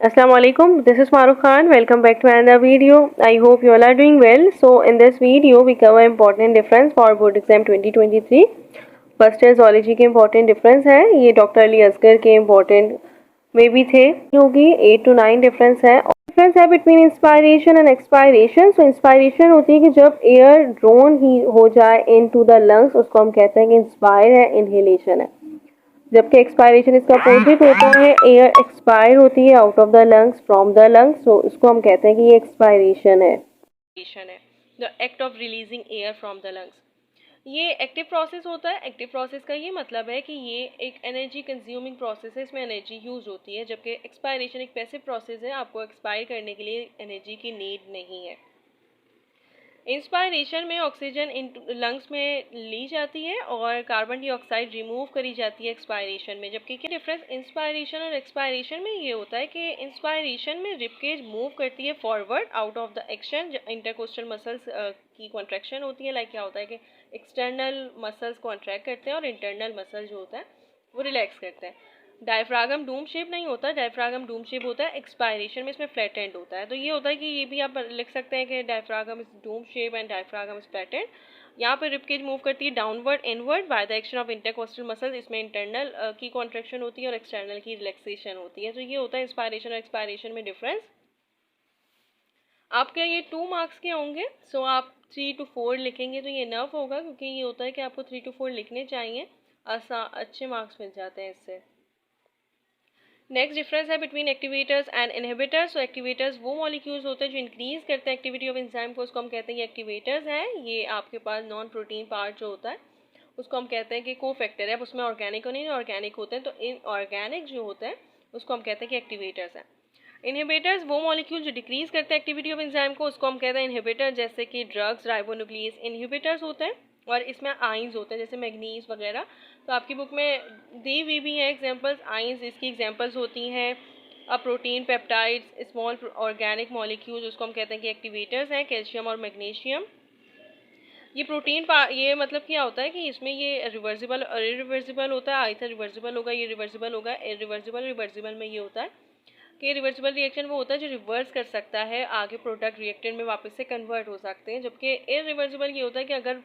Assalamu alaikum. This is Maruf Khan. Welcome back to another video. I hope you all are doing well. So in this video we cover important difference for board exam 2023. First है zoology के important difference है, ये doctor Ali Asghar के important में भी थे, होगी 8 to 9 difference है. डिफरेंस है between inspiration and expiration. So inspiration होती है कि जब एयर ड्रोन ही हो जाए इनटू द लंग्स, उसको हम कहते हैं कि इंस्पायर है, इनहेलेशन है. जबकि एक्सपायरेशन इसका अपोजिट होता है, एयर एक्सपायर होती है out of the lungs, from the lungs, तो इसको हम कहते हैं कि ये एक्सपायरेशन है. The act of releasing air from the lungs. ये एक्टिव प्रोसेस होता है. एक्टिव प्रोसेस का ये मतलब है कि ये एक एनर्जी कंज्यूमिंग प्रोसेस है, इसमें एनर्जी यूज होती है. जबकि एक्सपायरेशन एक पैसिव प्रोसेस है, आपको एक्सपायर करने के लिए एनर्जी की नीड नहीं है. इंस्पायरेशन में ऑक्सीजन इन लंग्स में ली जाती है और कार्बन डाइऑक्साइड रिमूव करी जाती है एक्सपायरेशन में. जबकि क्या डिफरेंस इंस्पायरेशन और एक्सपायरेशन में ये होता है कि इंस्पायरेशन में रिबकेज मूव करती है forward out of the action. Intercostal muscles की कॉन्ट्रैक्शन होती है. लाइक क्या होता है कि एक्सटर्नल मसल्स कॉन्ट्रैक्ट करते हैं और इंटरनल मसल जो होता है वो रिलैक्स करते हैं. डायफ्रागम डूम शेप नहीं होता. डायफ्रागम डूम शेप होता है एक्सपायरेशन में, इसमें फ्लैट एंड होता है. तो ये होता है कि ये भी आप लिख सकते हैं कि diaphragm is Doom shape and diaphragm is flat and. यहाँ पे रिबकेज मूव करती है downward inward by the action of intercostal muscles. इसमें इंटरनल की कॉन्ट्रैक्शन होती है और एक्सटर्नल की रिलैक्सेशन होती है. तो ये होता है इंस्पायरेशन और एक्सपायरेशन में डिफरेंस. आपके ये 2 मार्क्स के होंगे. सो आप 3 to 4 लिखेंगे तो ये इनफ होगा, क्योंकि ये होता है कि आपको 3 to 4 लिखने चाहिए. अच्छे मार्क्स मिल जाते हैं इससे. नेक्स्ट डिफरेंस है बिटवीन एक्टिवेटर्स एंड इनहिबिटर्स. तो एक्टिवेटर्स वो मॉलिक्यूल्स होते हैं जो इंक्रीज करते हैं एक्टिविटी ऑफ एंजाइम को, उसको हम कहते हैं ये एक्टिवेटर्स हैं. ये आपके पास नॉन प्रोटीन पार्ट जो होता है उसको हम कहते हैं कि कोफैक्टर है. अब उसमें ऑर्गेनिक और इनऑर्गेनिक होते हैं, तो इनऑर्गेनिक जो होते हैं उसको हम कहते हैं कि एक्टिवेटर्स हैं. इनहिबिटर्स वो मॉलिक्यूल जो डिक्रीज करते हैं एक्टिविटी ऑफ एंजाइम को, उसको हम कहते हैं इनहिबिटर. जैसे कि ड्रग्स, राइबोन्यूक्लियस इनहिबिटर्स होते हैं. और इसमें आइंस होते हैं जैसे मैग्नीज वगैरह. तो आपकी बुक में दी हुई भी हैं एग्जांपल्स. आइंस इसकी एग्जांपल्स होती हैं. Protein, peptides, small organic molecules, उसको हम कहते हैं कि एक्टिवेटर्स हैं. कैल्शियम और मैग्नीशियम. ये प्रोटीन ये मतलब क्या होता है कि इसमें ये रिवर्सिबल और इरिवर्सिबल होता है. आइथर रिवर्सिबल होगा, ये रिवर्सिबल होगा. इरिवर्सिबल रिवर्सिबल में ये होता है कि रिवर्सिबल रिएक्शन वो होता है जो रिवर्स कर सकता है, आगे प्रोडक्ट रिएक्टेंट में वापस से कन्वर्ट हो सकते हैं. जबकि इरिवर्सिबल ये होता है कि अगर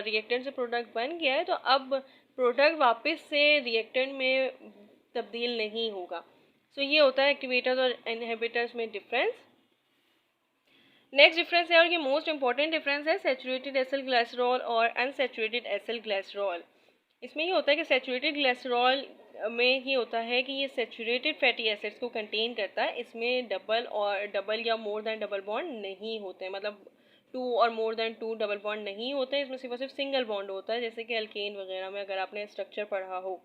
रिएक्टेंट से प्रोडक्ट बन गया है तो अब प्रोडक्ट वापस से रिएक्टेंट में तब्दील नहीं होगा. सो ये होता है एक्टिवेटर्स और इनहिबिटर्स में डिफरेंस. नेक्स्ट डिफरेंस है और ये मोस्ट इंपॉर्टेंट डिफरेंस है सैचुरेटेड एसिल ग्लिसरॉल और अनसैचुरेटेड एसिल ग्लिसरॉल. इसमें ये होता है कि सैचुरेटेड ग्लिसरॉल में ये होता है कि ये सैचुरेटेड फैटी एसिड्स को कंटेन करता है. इसमें डबल या मोर देन डबल बॉन्ड नहीं होते हैं. मतलब 2 और मोर देन 2 डबल बॉन्ड नहीं होते हैं. इसमें सिर्फ और सिर्फ सिंगल बॉन्ड होता है, जैसे कि अल्केन वगैरह में अगर आपने स्ट्रक्चर पढ़ा हो.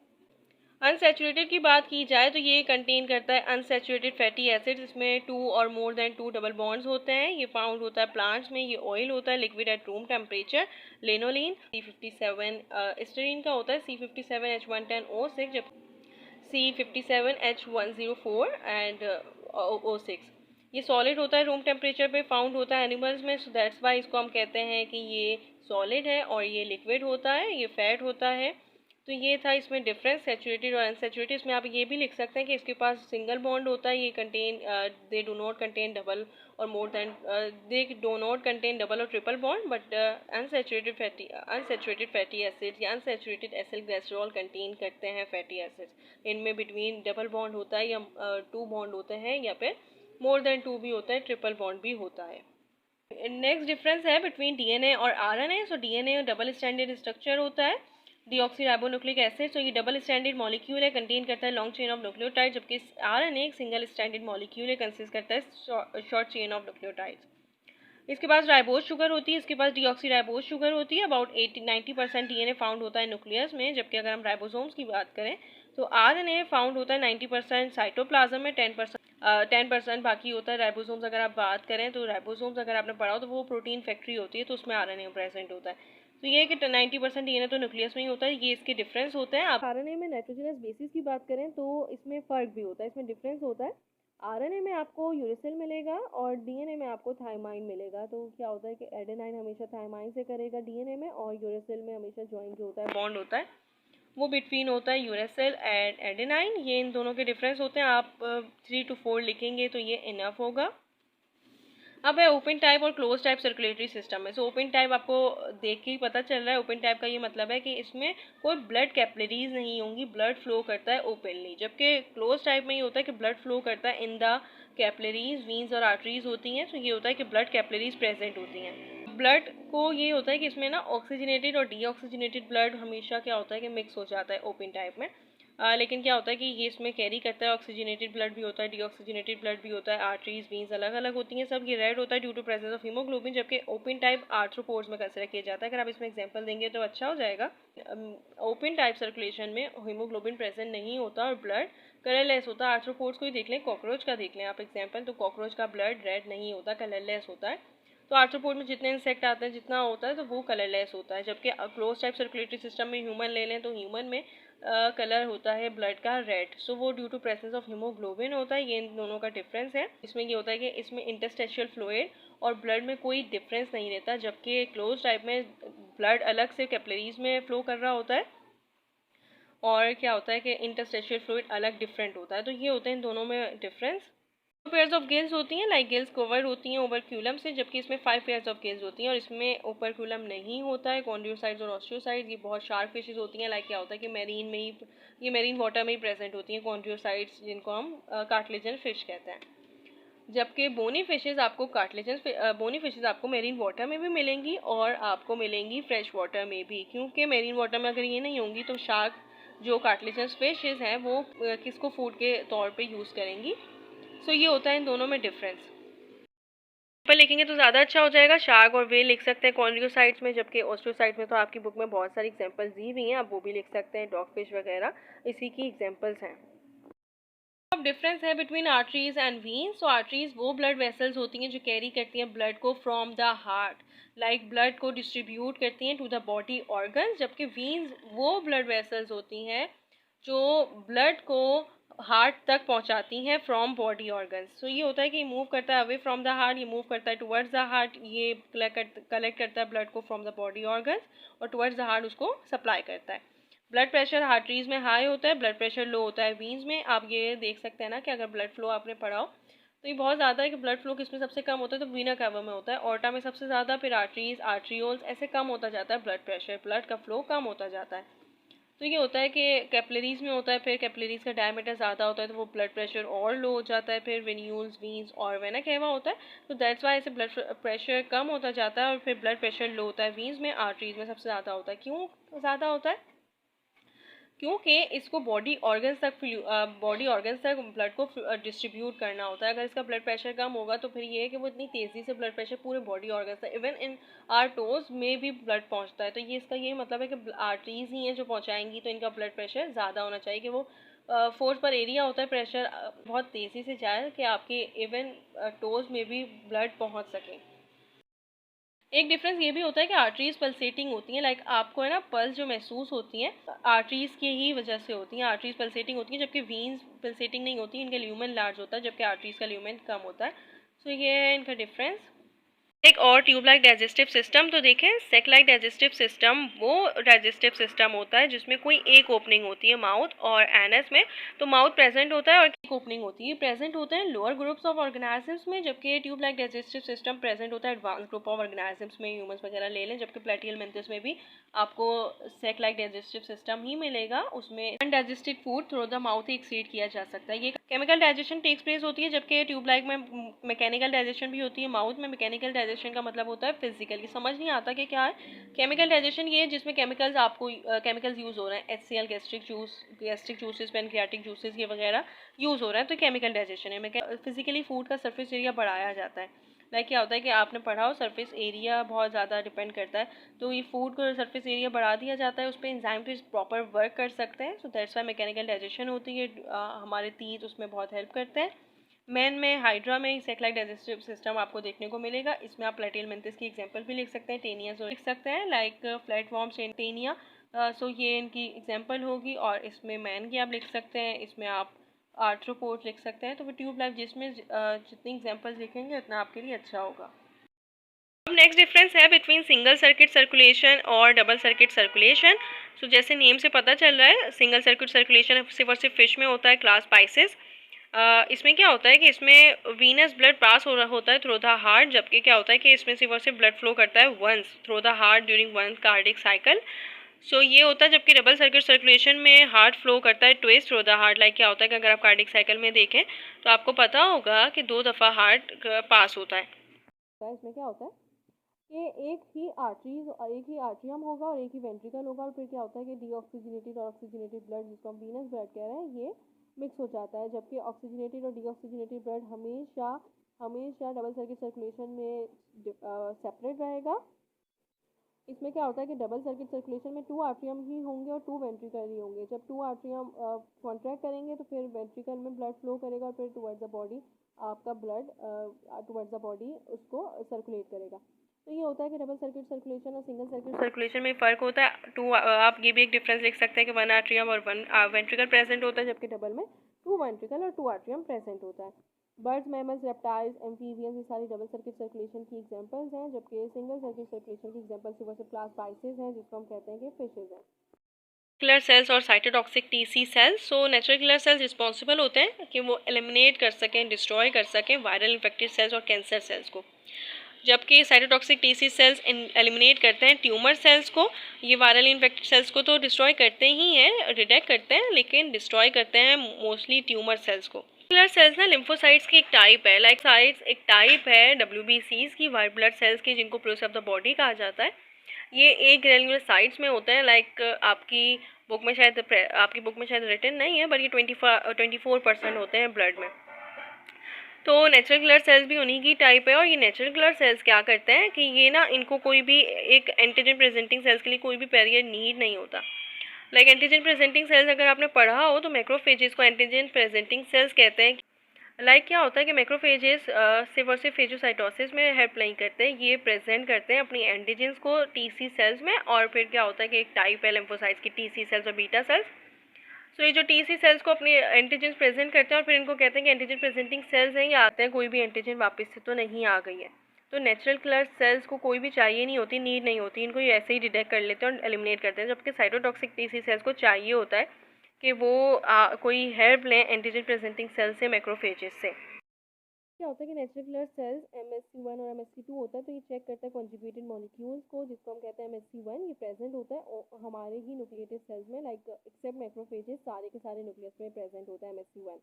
अनसैचुरेटेड की बात की जाए तो ये कंटेन करता है अनसैचुरेटेड फैटी एसिड्स. इसमें 2 और मोर देन 2 डबल बॉन्ड्स होते हैं. ये फाउंड होता है प्लांट्स में. ये ऑयल होता है liquid at room temperature. Lanolin C57 styrene का होता है C57H110O6, जब C57H104 एंड O6. ये सॉलिड होता है, रूम टेम्परेचर पे फाउंड होता है एनिमल्स में. सो दैट्स वाई इसको हम कहते हैं कि ये सॉलिड है. और ये लिक्विड होता है, ये फैट होता है. तो ये था इसमें डिफरेंस सैचुरेटेड और अनसैचुरेटेड. इसमें आप ये भी लिख सकते हैं कि इसके पास सिंगल बॉन्ड होता है. ये contain they do not contain double or more than they do not contain double or triple bond. But unsaturated fatty acids या अनसैचुरेटेड एसिल ग्लिसरॉल कंटेन करते हैं फैटी एसिड्स. इनमें बिटवीन डबल बॉन्ड होता है या 2 बॉन्ड होते हैं, या फिर मोर देन 2 भी होता है, ट्रिपल बॉन्ड भी होता है. नेक्स्ट डिफरेंस है बिटवीन डीएनए और RNA. So DNA double standard structure होता है. Deoxyribonucleic acid. सो ये डबल स्टैंडर्ड मॉलिक्यूल है, कंटेन करता है लॉन्ग चेन ऑफ न्यूक्लियोटाइड. जबकि आरएनए एक सिंगल स्टैंडर्ड मॉलिक्यूल है, कंसिस्ट करता है शॉर्ट चेन ऑफ न्यूक्लियोटाइड्स. इसके पास राइबोज शुगर होती है. इसके पास डीऑक्सीराइबोज शुगर होती है. अबाउट 80-90% डीएनए फाउंड होता है न्यूक्लियस में. जबकि अगर हम राइबोसोम्स की बात करें तो आरएनए फाउंड होता है 90% साइटोप्लाज्म में, 10% बाकी होता है राइबोसोम्स. अगर आप बात करें तो राइबोसोम्स अगर आपने पढ़ा हो तो वो प्रोटीन फैक्ट्री होती है, तो उसमें आरएनए प्रेजेंट होता है. तो ये कि 90% डीएनए तो न्यूक्लियस में ही होता है. ये इसके डिफरेंस होते हैं. आप आरएनए में नाइट्रोजनस बेसिस की बात करें तो इसमें फ़र्क भी होता है, इसमें डिफरेंस होता है. आरएनए में आपको यूरेसिल मिलेगा और डीएनए में आपको थायमाइन मिलेगा. तो क्या होता है कि एडेनाइन हमेशा थायमाइन से करेगा डीएनए में, और यूरेसिल में हमेशा जॉइंट जो होता है बॉन्ड होता है वो बिटवीन होता है यूरेसिल एंड एडेनाइन। ये इन दोनों के डिफरेंस होते हैं। आप 3 to 4 लिखेंगे तो ये इनफ होगा। अब है ओपन टाइप और क्लोज टाइप सर्कुलेटरी सिस्टम में। सो ओपन टाइप आपको देख के ही पता चल रहा है। ओपन टाइप का ये मतलब है कि इसमें कोई ब्लड कैपिलरीज नहीं होंगी, ब्लड फ्लो करता है ओपनली। जबकि क्लोज टाइप में ये होता है कि ब्लड फ्लो करता है इन द कैपिलरीज, वीन्स और आर्टरीज होती हैं। तो ये होता है कि ब्लड कैपिलरीज प्रेजेंट होती हैं। ब्लड को ये होता है कि इसमें ना ऑक्सीजनेटेड और डीऑक्सीजनेटेड ब्लड हमेशा क्या होता है कि मिक्स हो जाता है ओपन टाइप में। लेकिन क्या होता है कि ये इसमें कैरी करता है, ऑक्सीजनेटेड ब्लड भी होता है, डीऑक्सीजनेटेड ब्लड भी होता है, आर्टरीज वीन्स अलग अलग होती हैं सब। ये रेड होता है due to presence of haemoglobin, जबकि ओपन टाइप आर्थ्रोपोड्स में कंसिडर किया जाता है। अगर आप इसमें एग्जांपल देंगे तो अच्छा हो जाएगा। ओपन टाइप सर्कुलेशन में हीमोग्लोबिन प्रेजेंट नहीं होता और ब्लड कलरलेस होता है। आर्थ्रोपोड्स को ही देख लें, कॉकरोच का देख लें आप एग्जाम्पल, तो कॉकरोच का ब्लड रेड नहीं होता, कलरलेस होता है। तो आर्थ्रोपोड में जितने इंसेक्ट आते हैं जितना होता है तो वो कलरलेस होता है। जबकि क्लोज टाइप सर्कुलेटरी सिस्टम में ह्यूमन ले लें तो ह्यूमन में कलर होता है ब्लड का रेड। सो वो due to presence of haemoglobin होता है। ये इन दोनों का डिफरेंस है। इसमें ये होता है कि इसमें इंटरस्टेशियल फ्लूइड और ब्लड में कोई डिफरेंस नहीं रहता, जबकि क्लोज टाइप में ब्लड अलग से कैपिलरीज में फ्लो कर रहा होता है और क्या होता है कि इंटरस्टेशियल फ्लूइड अलग डिफरेंट होता है। तो ये होते हैं इन दोनों में डिफरेंस। पेयर्स ऑफ गिल्स होती हैं, लाइक गिल्स कवर होती हैं ओवरक्यूलम से, जबकि इसमें 5 पेयर्स ऑफ गिल्स होती हैं और इसमें ओवरक्यूलम नहीं होता है। कॉन्ड्रोसाइट्स और ऑस्टियोसाइट्स ये बहुत शार्प फिशेज होती हैं। लाइक क्या होता है कि मैरीन में ही, ये मैरीन वाटर में ही प्रेजेंट होती हैं कॉन्ड्रोसाइट्स, जिनको हम कार्टिलेजन फिश कहते हैं। जबकि बोनी फिशेज आपको बोनी फिशेज आपको मेरीन वाटर में भी मिलेंगी और आपको मिलेंगी फ्रेश वाटर में भी, क्योंकि मेरीन वाटर में अगर ये नहीं होंगी तो शार्क जो कार्टिलेजन फिशेज हैं वो किसको फूड के तौर पे यूज़ करेंगी। सो ये होता है इन दोनों में डिफरेंस। पर लिखेंगे तो ज़्यादा अच्छा हो जाएगा। शार्क और वेल लिख सकते हैं कॉन्ड्रोसाइट्स में, जबकि ऑस्ट्रोसाइट्स में तो आपकी बुक में बहुत सारी एग्जांपल्स दी हुई हैं, आप वो भी लिख सकते हैं। डॉग फिश वगैरह इसी की एग्जांपल्स हैं। अब डिफरेंस है बिटवीन आर्टरीज एंड वीन्स। तो आर्टरीज वो ब्लड वेसल्स होती हैं जो कैरी करती हैं ब्लड को from the heart, like blood को डिस्ट्रीब्यूट करती हैं टू द बॉडी ऑर्गन। जबकि वीन्स वो ब्लड वेसल्स होती हैं जो ब्लड को हार्ट तक पहुंचाती हैं फ्रॉम बॉडी ऑर्गन्स। तो ये होता है कि मूव करता है अवे फ्रॉम द हार्ट, ये मूव करता है टुवर्ड्स द हार्ट, ये कलेक्ट करता है ब्लड को फ्रॉम द बॉडी ऑर्गन्स और टुवर्ड्स द हार्ट उसको सप्लाई करता है। ब्लड प्रेशर आर्टरीज में हाई होता है, ब्लड प्रेशर लो होता है वीन्स में। आप ये देख सकते हैं ना कि अगर ब्लड फ्लो आपने पढ़ा हो तो ये बहुत ज़्यादा है कि ब्लड फ्लो किसमें सबसे कम होता है, तो वीना कावा में होता है, ऑर्टा में सबसे ज़्यादा, फिर आर्टरीज, आर्ट्रियोल्स, ऐसे कम होता जाता है ब्लड प्रेशर, ब्लड का फ्लो कम होता जाता है। तो ये होता है कि कैपिलरीज में होता है, फिर कैपिलरीज का डायमीटर ज़्यादा होता है तो वो ब्लड प्रेशर और लो हो जाता है, फिर वेन्यूल्स, वीन्स और वेना केवा होता है तो दैट्स वाई ऐसे ब्लड प्रेशर कम होता जाता है और फिर ब्लड प्रेशर लो होता है वीन्स में, आर्टरीज में सबसे ज़्यादा होता है। क्यों ज़्यादा होता है? क्योंकि इसको बॉडी ऑर्गन्स तक ब्लड को डिस्ट्रीब्यूट करना होता है। अगर इसका ब्लड प्रेशर कम होगा तो फिर ये है कि वो इतनी तेज़ी से ब्लड प्रेशर पूरे बॉडी ऑर्गन्स तक, इवन इन आर टोज में भी ब्लड पहुंचता है। तो ये इसका ये मतलब है कि आर्टरीज ही हैं जो पहुंचाएंगी, तो इनका ब्लड प्रेशर ज़्यादा होना चाहिए कि वो फोर्स पर एरिया होता है प्रेशर बहुत तेज़ी से जाए कि आपके इवन टोज में भी ब्लड पहुँच सके। एक डिफरेंस ये भी होता है कि आर्टरीज पल्सेटिंग होती हैं, लाइक आपको है ना पल्स जो महसूस होती हैं आर्टरीज की ही वजह से होती हैं, आर्टरीज पल्सेटिंग होती हैं, जबकि वीन्स पल्सेटिंग नहीं होती, इनका ल्यूमेन लार्ज होता है जबकि आर्टरीज का ल्यूमेन कम होता है। सो ये है इनका डिफरेंस। एक और ट्यूब लाइक डाइजेस्टिव सिस्टम, तो देखें सेक लाइक डाइजेस्टिव सिस्टम वो डाइजेस्टिव सिस्टम होता है जिसमें कोई एक ओपनिंग होती है माउथ और एनस में, तो माउथ प्रेजेंट होता है और एक ओपनिंग होती है, प्रेजेंट होते हैं लोअर ग्रुप्स ऑफ ऑर्गेनिजम्स में, जबकि tube like digestive system present होता है एडवांस ग्रुप ऑफ ऑर्गेनिजम्स में, ह्यूमंस वगैरह ले लें, जबकि प्लेटियल मेंटिस में भी आपको सेक लाइक डाइजेस्टिव सिस्टम ही मिलेगा। उसमें undigested food through the mouth he exceed किया जा सकता है। ये केमिकल डाइजेशन टेक्स प्लेस होती है, जबकि ट्यूब लाइक में मैकेनिकल डाइजेशन भी होती है। माउथ में मैकेनिकल डाइजेशन का मतलब होता है फिजिकल, ये समझ नहीं आता कि क्या है। केमिकल डाइजेशन ये है जिसमें केमिकल्स आपको केमिकल्स यूज़ हो रहे हैं, HCl, gastric juices, pancreatic juices ये वगैरह यूज़ हो रहे हैं, तो केमिकल डाइजेशन है। फिजिकली फूड का सरफेस एरिया बढ़ाया जाता है, लाइक क्या होता है कि आपने पढ़ा हो सरफेस एरिया बहुत ज़्यादा डिपेंड करता है, तो ये फूड को सरफेस एरिया बढ़ा दिया जाता है, उस पर एंजाइम तो प्रॉपर वर्क कर सकते हैं। So that's why mechanical digestion होती है। हमारे तीत उसमें बहुत हेल्प करते हैं। मैन में हाइड्रा में सेक्लाइक डाइजेस्टिव सिस्टम आपको देखने को मिलेगा। इसमें आप प्लेटियल मेंटिस की एग्जांपल भी लिख सकते हैं, टेनिया लिख सकते हैं, लाइक फ्लैटफॉर्म्स टेनिया। सो ये इनकी एग्जांपल होगी। और इसमें मैन की आप लिख सकते हैं, इसमें आप आर्थ्रोपोड लिख सकते हैं। तो वो ट्यूब लाइफ जिसमें जितनी एग्जांपल्स लिखेंगे उतना आपके लिए अच्छा होगा। अब नेक्स्ट डिफरेंस है बिटवीन सिंगल सर्किट सर्कुलेशन और डबल सर्किट सर्कुलेशन। सो जैसे नेम से पता चल रहा है, सिंगल सर्किट सर्कुलेशन सिर्फ और सिर्फ फिश में होता है, क्लास पाइसेस। इसमें क्या होता है कि इसमें वीनस ब्लड पास हो रहा होता है थ्रू द हार्ट, जबकि क्या होता है कि इसमें सिर्फ और सिर्फ ब्लड फ्लो करता है once through the heart during one cardiac cycle. So ये होता है, जबकि डबल सर्किट सर्कुलेशन में हार्ट फ्लो करता है twice through the heart. Like क्या होता है कि अगर आप कार्डिक साइकिल में देखें तो आपको पता होगा कि 2 दफ़ा हार्ट पास होता है। इसमें क्या होता है कि एक ही आर्ट्रियम होगा और एक ही वेंट्रिकल होगा, और फिर क्या होता है कि डीऑक्सीजनेटेड और ऑक्सीजनेटेड ब्लड, जिसको हम वीनस ब्लड कह रहे हैं, ये मिक्स हो जाता है। जबकि ऑक्सीजनेटेड और डीऑक्सीजनेटेड ब्लड हमेशा हमेशा डबल सर्किट सर्कुलेशन में सेपरेट रहेगा। इसमें क्या होता है कि डबल सर्किट सर्कुलेशन में 2 आर्ट्रियम ही होंगे और 2 वेंट्रिकल ही होंगे। जब 2 आर्ट्रियम कॉन्ट्रैक्ट करेंगे तो फिर वेंट्रिकल में ब्लड फ्लो करेगा और फिर टुवर्ड्स द बॉडी आपका ब्लड टुवर्ड्स द बॉडी उसको सर्कुलेट करेगा। तो ये होता है कि डबल सर्किट सर्कुलेशन और सिंगल सर्किट सर्कुलेशन में फ़र्क होता है। आप ये भी एक डिफरेंस लिख सकते हैं कि 1 आर्ट्रियम और 1 वेंट्रिकल प्रेजेंट होता है, जबकि डबल में 2 वेंट्रिकल और 2 आर्ट्रियम प्रेजेंट होता है। बर्ड्स, मैमल्स, रेप्टाइल्स, एम्फीबियंस, ये सारी डबल सर्किट सर्कुलेशन की एग्जांपल्स हैं, जबकि सिंगल सर्किट सर्कुलेशन की एग्जांपल्स सिर्फ सिर्फ क्लास पाइसेस हैं, जिसको हम कहते हैं कि फिशेज हैं। किलर सेल्स और cytotoxic TC cells. So natural killer cells responsible होते हैं कि वो एलिमिनेट कर सकें, डिस्ट्रॉय कर सकें वायरल इन्फेक्टेड सेल्स और कैंसर सेल्स को, जबकि साइटोटॉक्सिक टीसी सेल्स एलिमिनेट करते हैं ट्यूमर सेल्स को। ये वायरल इन्फेक्टेड सेल्स को तो डिस्ट्रॉय करते ही हैं, डिटेक्ट करते हैं, लेकिन डिस्ट्रॉय करते हैं मोस्टली ट्यूमर सेल्स को। किलर सेल्स ना लिम्फोसाइट्स की एक टाइप है, लाइक साइट्स एक टाइप है WBCs की, वाइट ब्लड सेल्स की, जिनको प्रोसेस ऑफ द बॉडी कहा जाता है। ये एक ग्रेनुलर साइट्स में होते हैं। लाइक आपकी बुक में शायद रिटन नहीं है, बट ये 24% होते हैं ब्लड में। तो नेचुरल किलर सेल्स भी उन्हीं की टाइप है। और ये नेचुरल किलर सेल्स क्या करते हैं कि ये ना, इनको कोई भी एक एंटीजन प्रेजेंटिंग सेल्स के लिए कोई भी बैरियर नीड नहीं होता। लाइक एंटीजन प्रेजेंटिंग सेल्स अगर आपने पढ़ा हो तो मैक्रोफेजेस को एंटीजन प्रेजेंटिंग सेल्स कहते हैं। लाइक क्या होता है कि मैक्रोफेजेस सिर्फ और सिर्फ फेजोसाइटोसिस में हेल्प नहीं करते, ये प्रेजेंट करते हैं अपनी एंटीजन्स को टीसी सेल्स में। और फिर क्या होता है कि एक टाइप है लिम्फोसाइट्स की, टीसी सेल्स और बीटा सेल्स। सो ये जो टीसी सेल्स को अपने एंटीजन प्रेजेंट करते हैं और फिर इनको कहते हैं कि एंटीजन प्रेजेंटिंग सेल्स हैं, ये आते हैं कोई भी एंटीजन वापस से तो नहीं आ गई है। तो नेचुरल किलर सेल्स को कोई भी चाहिए नहीं होती, नीड नहीं होती, इनको ये ऐसे ही डिटेक्ट कर लेते हैं और एलिमिनेट करते हैं। जबकि साइटोटॉक्सिक टीसी सेल्स को चाहिए होता है कि वो कोई हेल्प लें एंटीजन प्रेजेंटिंग सेल्स से, मैक्रोफेजेस से। क्या होता है कि नेचुरल किलर सेल्स MSC1 और MSC2 होता है, तो ये चेक करता है कॉन्जुगेटेड मॉलिक्यूल्स को, जिसको हम कहते हैं MSC1। ये प्रेजेंट होता है हमारे ही न्यूक्लिएटेड सेल्स में, लाइक एक्सेप्ट मैक्रोफेजेस, सारे के सारे न्यूक्लियस में प्रेजेंट होता है MSC1।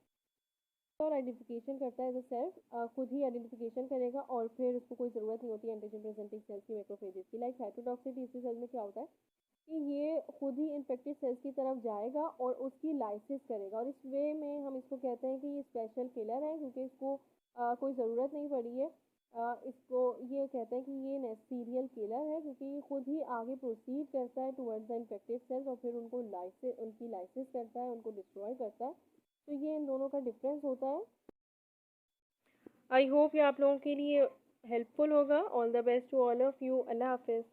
और आइडेंटिफिकेशन करता है एज अ सेल्फ, खुद ही आइडेंटिफिकेशन करेगा और फिर उसको कोई ज़रूरत नहीं होती एंटीजन प्रेजेंटिंग सेल्स की, मैक्रोफेजेस की। लाइक साइटोटॉक्सिक टीसी सेल्स में क्या होता है कि ये खुद ही इन्फेक्टेड सेल्स की तरफ जाएगा और उसकी लाइसिस करेगा, और इस वे में हम इसको कहते हैं कि ये स्पेशल किलर है, क्योंकि इसको कोई ज़रूरत नहीं पड़ी है। इसको ये कहते हैं कि ये सीरियल किलर है, क्योंकि ये खुद ही आगे प्रोसीड करता है टुवर्ड्स द इन्फेक्टेड सेल्स और फिर उनकी लाइसिस करता है, उनको डिस्ट्रॉय करता है। तो ये इन दोनों का डिफरेंस होता है। आई होप ये आप लोगों के लिए हेल्पफुल होगा। All the best to all of you. अल्लाह हाफिज़।